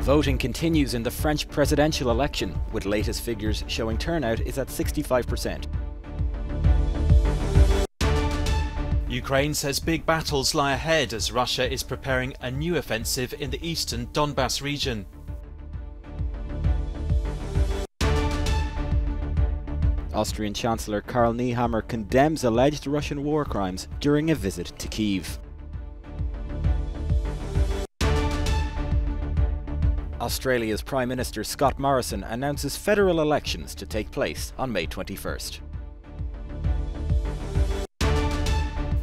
Voting continues in the French presidential election, with latest figures showing turnout is at 65%. Ukraine says big battles lie ahead as Russia is preparing a new offensive in the eastern Donbas region. Austrian Chancellor Karl Nehammer condemns alleged Russian war crimes during a visit to Kyiv. Australia's Prime Minister Scott Morrison announces federal elections to take place on May 21st.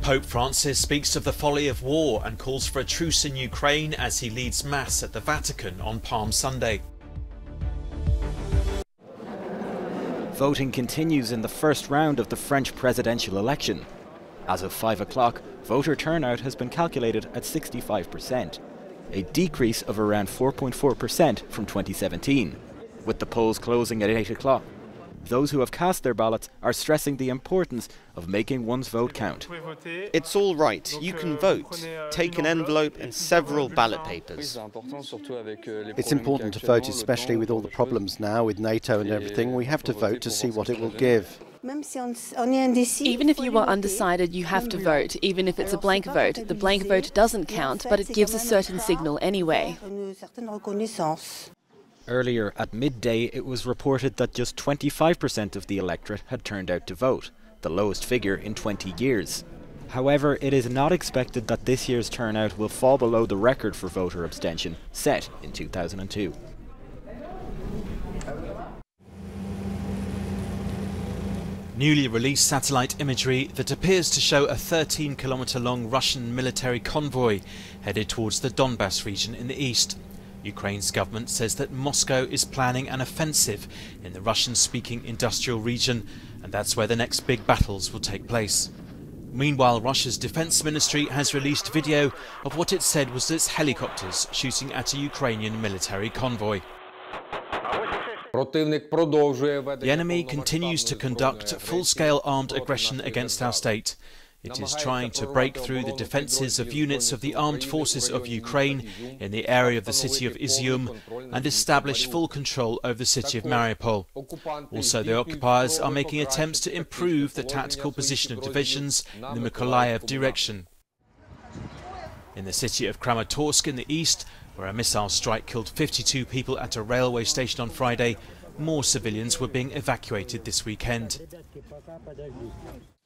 Pope Francis speaks of the folly of war and calls for a truce in Ukraine as he leads Mass at the Vatican on Palm Sunday. Voting continues in the first round of the French presidential election. As of 5 o'clock, voter turnout has been calculated at 65%, a decrease of around 4.4% from 2017, with the polls closing at 8 o'clock. Those who have cast their ballots are stressing the importance of making one's vote count. It's all right, you can vote. Take an envelope and several ballot papers. It's important to vote, especially with all the problems now with NATO and everything. We have to vote to see what it will give. Even if you are undecided, you have to vote. Even if it's a blank vote, the blank vote doesn't count, but it gives a certain signal anyway. Earlier at midday, it was reported that just 25% of the electorate had turned out to vote, the lowest figure in 20 years. However, it is not expected that this year's turnout will fall below the record for voter abstention set in 2002. Newly released satellite imagery that appears to show a 13-kilometre-long Russian military convoy headed towards the Donbas region in the east. Ukraine's government says that Moscow is planning an offensive in the Russian-speaking industrial region, and that's where the next big battles will take place. Meanwhile, Russia's defense ministry has released video of what it said was its helicopters shooting at a Ukrainian military convoy. The enemy continues to conduct full-scale armed aggression against our state. It is trying to break through the defences of units of the armed forces of Ukraine in the area of the city of Izium and establish full control over the city of Mariupol. Also, the occupiers are making attempts to improve the tactical position of divisions in the Mykolaiv direction. In the city of Kramatorsk in the east, where a missile strike killed 52 people at a railway station on Friday, more civilians were being evacuated this weekend.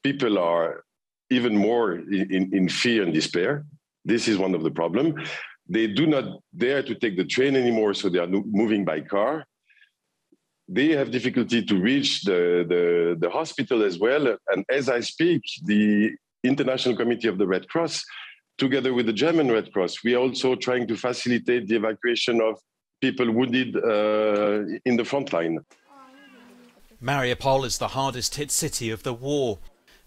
People are even more in fear and despair. This is one of the problems. They do not dare to take the train anymore, so they are moving by car. They have difficulty to reach the hospital as well. And as I speak, the International Committee of the Red Cross, together with the German Red Cross, we are also trying to facilitate the evacuation of people wounded in the front line. Mariupol is the hardest hit city of the war.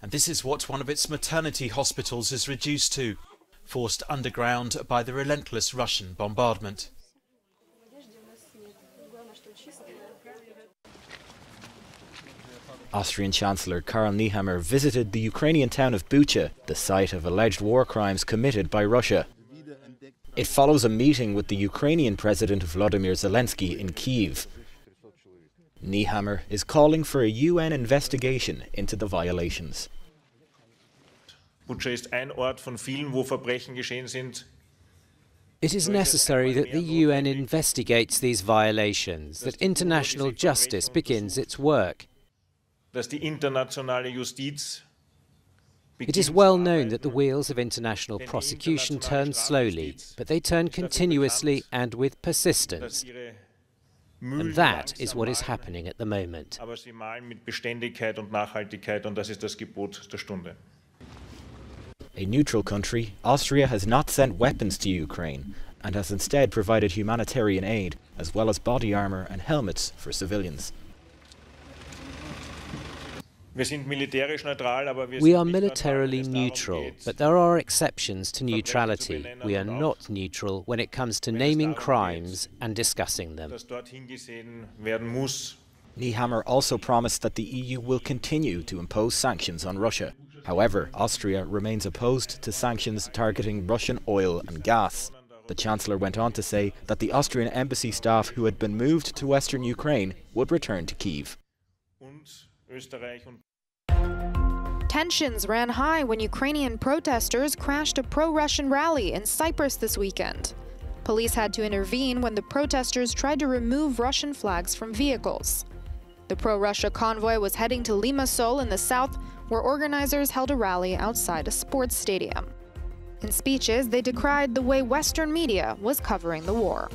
And this is what one of its maternity hospitals is reduced to, forced underground by the relentless Russian bombardment. Austrian Chancellor Karl Nehammer visited the Ukrainian town of Bucha, the site of alleged war crimes committed by Russia. It follows a meeting with the Ukrainian President Volodymyr Zelensky in Kyiv. Nehammer is calling for a UN investigation into the violations. Bucha ist ein Ort von vielen, wo Verbrechen geschehen sind. It is necessary that the UN investigates these violations, that international justice begins its work. Dass die internationale Justiz It is well known that the wheels of international prosecution turn slowly, but they turn continuously and with persistence. And that is what is happening at the moment. Aber sie malen mit Beständigkeit und Nachhaltigkeit, und das ist das Gebot der Stunde. A neutral country, Austria has not sent weapons to Ukraine and has instead provided humanitarian aid as well as body armour and helmets for civilians. We are militarily neutral, but there are exceptions to neutrality. We are not neutral when it comes to naming crimes and discussing them. Nehammer also promised that the EU will continue to impose sanctions on Russia. However, Austria remains opposed to sanctions targeting Russian oil and gas. The Chancellor went on to say that the Austrian embassy staff who had been moved to western Ukraine would return to Kyiv. Tensions ran high when Ukrainian protesters crashed a pro-Russian rally in Cyprus this weekend. Police had to intervene when the protesters tried to remove Russian flags from vehicles. The pro-Russia convoy was heading to Limassol in the south, where organizers held a rally outside a sports stadium. In speeches, they decried the way Western media was covering the war.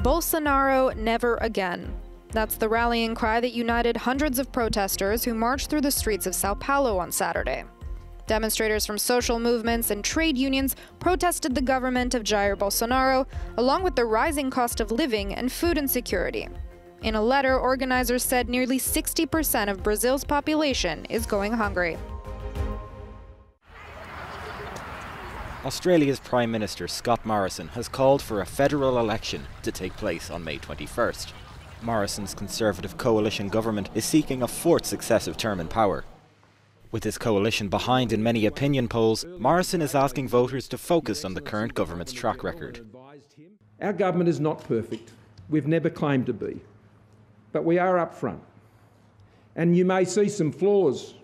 Bolsonaro never again. That's the rallying cry that united hundreds of protesters who marched through the streets of Sao Paulo on Saturday. Demonstrators from social movements and trade unions protested the government of Jair Bolsonaro, along with the rising cost of living and food insecurity. In a letter, organizers said nearly 60% of Brazil's population is going hungry. Australia's Prime Minister Scott Morrison has called for a federal election to take place on May 21st. Morrison's Conservative coalition government is seeking a fourth successive term in power. With his coalition behind in many opinion polls, Morrison is asking voters to focus on the current government's track record. Our government is not perfect. We've never claimed to be. But we are up front. And you may see some flaws.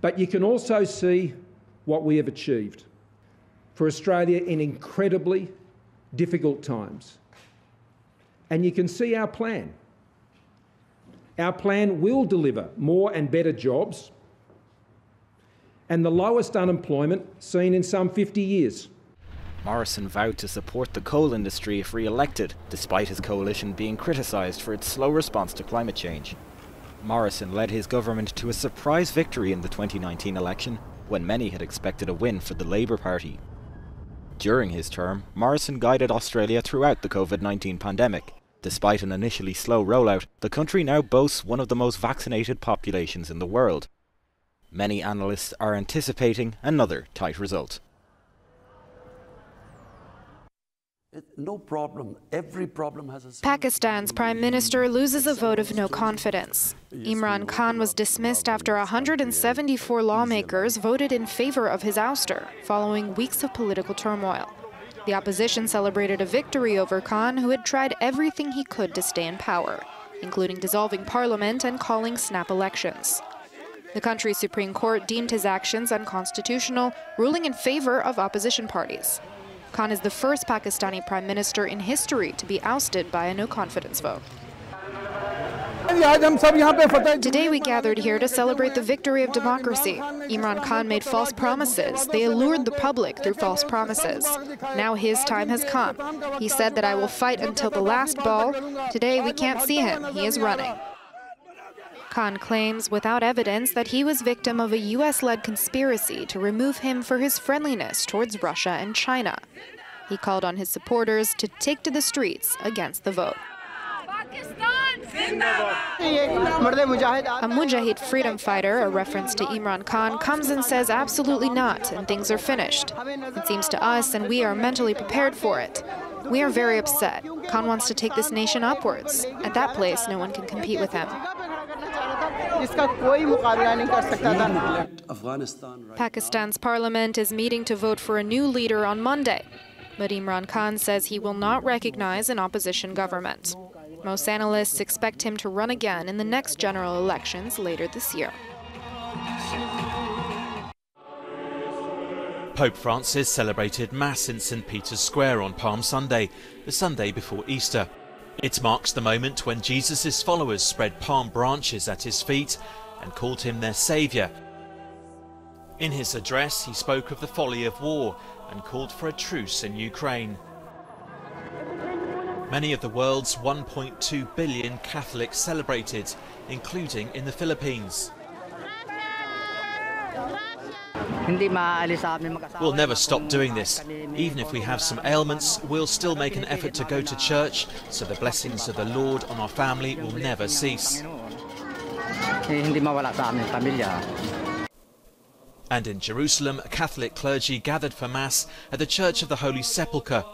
But you can also see what we have achieved for Australia in incredibly difficult times. And you can see our plan. Our plan will deliver more and better jobs and the lowest unemployment seen in some 50 years. Morrison vowed to support the coal industry if re-elected, despite his coalition being criticised for its slow response to climate change. Morrison led his government to a surprise victory in the 2019 election, when many had expected a win for the Labour Party. During his term, Morrison guided Australia throughout the COVID-19 pandemic. Despite an initially slow rollout, the country now boasts one of the most vaccinated populations in the world. Many analysts are anticipating another tight result. No problem. Every problem has a... Pakistan's Prime Minister loses a vote of no confidence. Imran Khan was dismissed after 174 lawmakers voted in favor of his ouster, following weeks of political turmoil. The opposition celebrated a victory over Khan, who had tried everything he could to stay in power, including dissolving parliament and calling snap elections. The country's Supreme Court deemed his actions unconstitutional, ruling in favor of opposition parties. Khan is the first Pakistani prime minister in history to be ousted by a no-confidence vote. Today we gathered here to celebrate the victory of democracy. Imran Khan made false promises. They allured the public through false promises. Now his time has come. He said that I will fight until the last ball. Today we can't see him. He is running. Khan claims, without evidence, that he was victim of a US-led conspiracy to remove him for his friendliness towards Russia and China. He called on his supporters to take to the streets against the vote. A Mujahid freedom fighter, a reference to Imran Khan, comes and says absolutely not, and things are finished. It seems to us, and we are mentally prepared for it. We are very upset. Khan wants to take this nation upwards. At that place, no one can compete with him. Pakistan's parliament is meeting to vote for a new leader on Monday. But Imran Khan says he will not recognize an opposition government. Most analysts expect him to run again in the next general elections later this year. Pope Francis celebrated Mass in St. Peter's Square on Palm Sunday, the Sunday before Easter. It marks the moment when Jesus' followers spread palm branches at his feet and called him their saviour. In his address, he spoke of the folly of war and called for a truce in Ukraine. Many of the world's 1.2 billion Catholics celebrated, including in the Philippines. We'll never stop doing this. Even if we have some ailments, we'll still make an effort to go to church, so the blessings of the Lord on our family will never cease. And in Jerusalem, Catholic clergy gathered for Mass at the Church of the Holy Sepulchre.